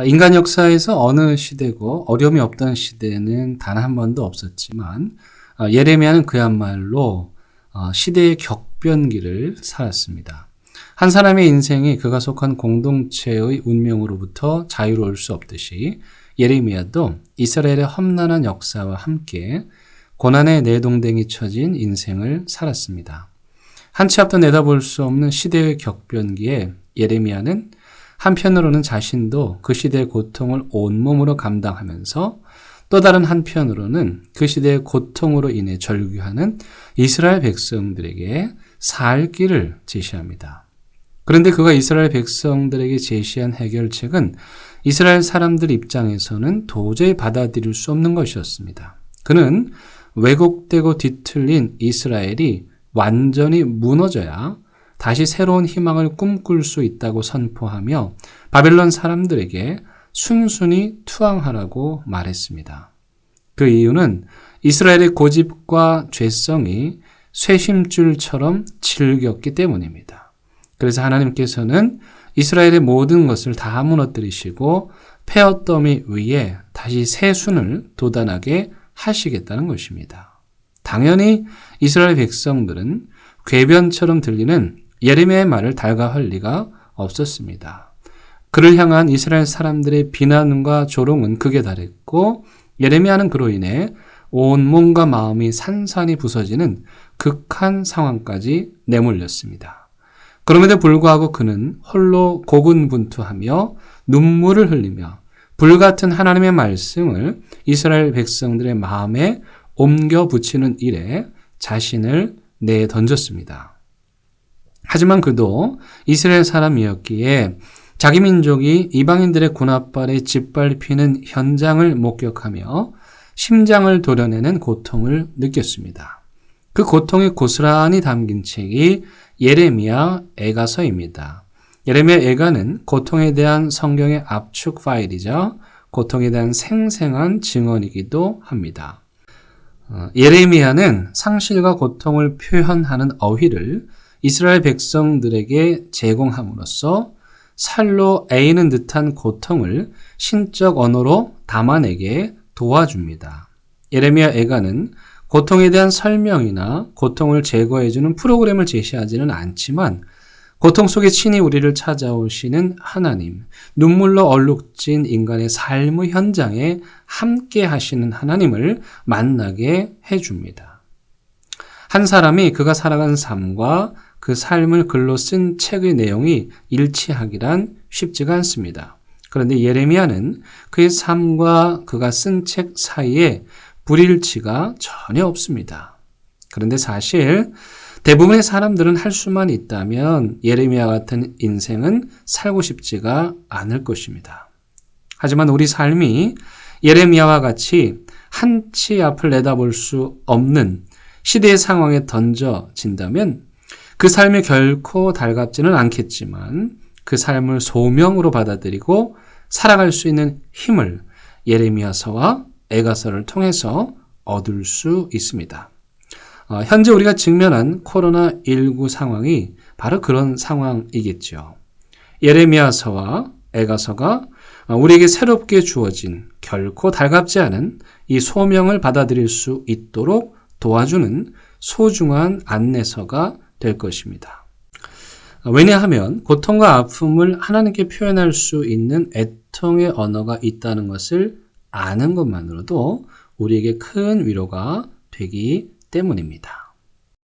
인간 역사에서 어느 시대고 어려움이 없던 시대는 단 한 번도 없었지만 예레미야는 그야말로 시대의 격변기를 살았습니다. 한 사람의 인생이 그가 속한 공동체의 운명으로부터 자유로울 수 없듯이 예레미야도 이스라엘의 험난한 역사와 함께 고난의 내동댕이 쳐진 인생을 살았습니다. 한치 앞도 내다볼 수 없는 시대의 격변기에 예레미야는 한편으로는 자신도 그 시대의 고통을 온몸으로 감당하면서 또 다른 한편으로는 그 시대의 고통으로 인해 절규하는 이스라엘 백성들에게 살 길을 제시합니다. 그런데 그가 이스라엘 백성들에게 제시한 해결책은 이스라엘 사람들 입장에서는 도저히 받아들일 수 없는 것이었습니다. 그는 왜곡되고 뒤틀린 이스라엘이 완전히 무너져야 다시 새로운 희망을 꿈꿀 수 있다고 선포하며 바벨론 사람들에게 순순히 투항하라고 말했습니다. 그 이유는 이스라엘의 고집과 죄성이 쇠심줄처럼 질겼기 때문입니다. 그래서 하나님께서는 이스라엘의 모든 것을 다 무너뜨리시고 폐허더미 위에 다시 새 순을 돋아나게 하시겠다는 것입니다. 당연히 이스라엘 백성들은 궤변처럼 들리는 예레미야의 말을 달가할 리가 없었습니다. 그를 향한 이스라엘 사람들의 비난과 조롱은 극에 달했고 예레미야는 그로 인해 온몸과 마음이 산산이 부서지는 극한 상황까지 내몰렸습니다. 그럼에도 불구하고 그는 홀로 고군분투하며 눈물을 흘리며 불같은 하나님의 말씀을 이스라엘 백성들의 마음에 옮겨 붙이는 일에 자신을 내던졌습니다. 하지만 그도 이스라엘 사람이었기에 자기 민족이 이방인들의 군합발에 짓밟히는 현장을 목격하며 심장을 도려내는 고통을 느꼈습니다. 그 고통이 고스란히 담긴 책이 예레미야 애가서입니다. 예레미야 애가는 고통에 대한 성경의 압축 파일이자 고통에 대한 생생한 증언이기도 합니다. 예레미야는 상실과 고통을 표현하는 어휘를 이스라엘 백성들에게 제공함으로써 살로 애이는 듯한 고통을 신적 언어로 담아내게 도와줍니다. 예레미야 애가는 고통에 대한 설명이나 고통을 제거해주는 프로그램을 제시하지는 않지만 고통 속에 친히 우리를 찾아오시는 하나님, 눈물로 얼룩진 인간의 삶의 현장에 함께 하시는 하나님을 만나게 해줍니다. 한 사람이 그가 살아간 삶과 그 삶을 글로 쓴 책의 내용이 일치하기란 쉽지가 않습니다. 그런데 예레미야는 그의 삶과 그가 쓴 책 사이에 불일치가 전혀 없습니다. 그런데 사실 대부분의 사람들은 할 수만 있다면 예레미야 같은 인생은 살고 싶지가 않을 것입니다. 하지만 우리 삶이 예레미야와 같이 한치 앞을 내다볼 수 없는 시대의 상황에 던져진다면 그 삶이 결코 달갑지는 않겠지만 그 삶을 소명으로 받아들이고 살아갈 수 있는 힘을 예레미야서와 애가서를 통해서 얻을 수 있습니다. 현재 우리가 직면한 코로나19 상황이 바로 그런 상황이겠죠. 예레미야서와 애가서가 우리에게 새롭게 주어진 결코 달갑지 않은 이 소명을 받아들일 수 있도록 도와주는 소중한 안내서가 될 것입니다. 왜냐하면 고통과 아픔을 하나님께 표현할 수 있는 애통의 언어가 있다는 것을 아는 것만으로도 우리에게 큰 위로가 되기 때문입니다.